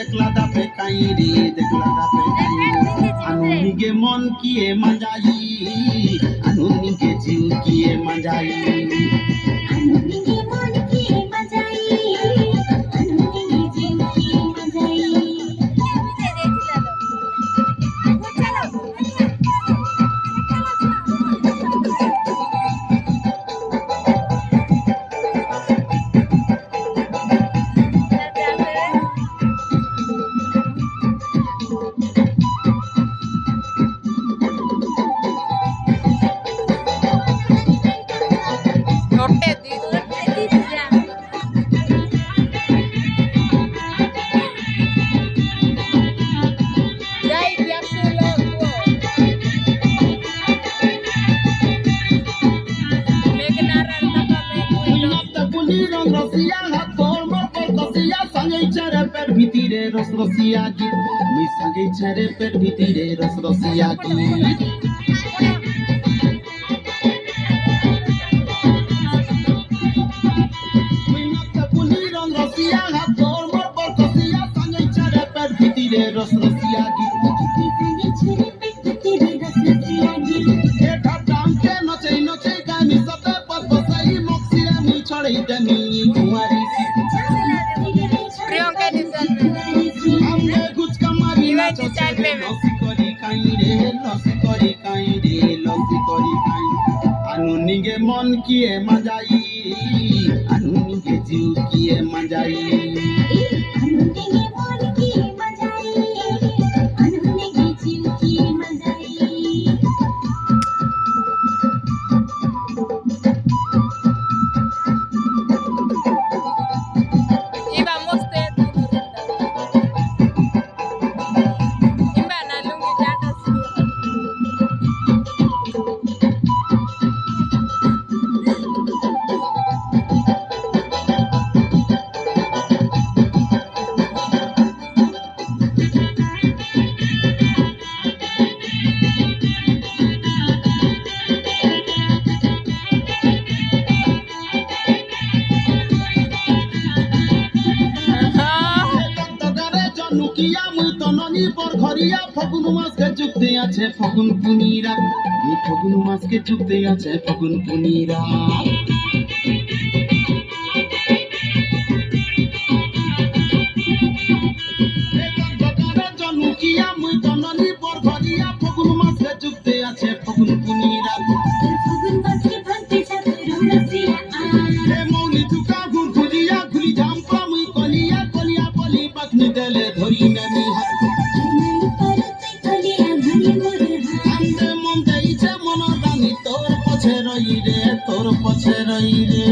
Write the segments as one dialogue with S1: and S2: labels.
S1: देखला दापे काई रे देखला दापे काई अनुनी के मन किए मजाई अनुनी के जीव किए मजाई
S2: अनुनी के मन किए मजाई अनुनी के जीव किए मजाई
S1: ভিতরে রস রসিয়া গীত মুই সঙ্গে ছেড়ে পেট ভিতরে রস রসিয়া গীত মুই নাচতে পুলি রং রসিয়া হাত তোর মোর পর কসিয়া সঙ্গে ছেড়ে পেট ভিতরে রস রসিয়া গীত
S2: সঙ্গে ছেড়ে পেট ভিতরে রস রসিয়া গীত
S1: এটা ডামকে নচে নচে গানি সতে পদ বসাই মক্সিরা মি ছড়াই দেমি কুমারি
S3: प्रियंका निशान
S1: हमने कुछ कमारी ना चले लसी करी काई रे अनुनी के मन किए मजाई अनुनी के जीव किए मजाई
S2: अनुनी के मन किए मजाई अनुनी के जीव किए मजाई
S1: ফাগুন মাসকে যুক্তে আছে ফাগুন পুনিরা ফাগুন মাসকে যুক্তে আছে ফাগুন পুনিরা জনুকিয়া মুই তননি পর ঘরিয়া ফাগুন মাসকে যুক্তে আছে ফাগুন পুনিরা
S2: ফাগুন মাসকে ভান্তে যাবে রসিয়া
S1: হে মৌলি তুকা গুন খুলিয়া খুলি জাম্পা মুই কলিয়া কলিয়া বলি পাখনি দেলে ধরি নামি হাত তোর পছে রই রে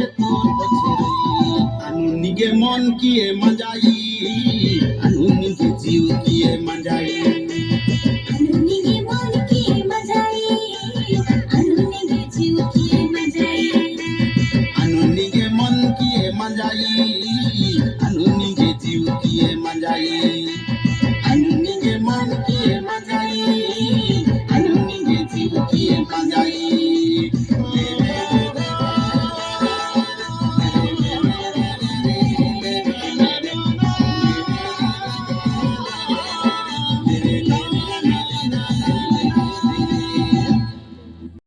S1: अनुनी के मन किए मजाई अनुनी के जीव किए मजाई
S2: अनुनी के मन किए मजाई अनुनी के जीव किए मजाई
S1: अनुनी के मन किए मजाई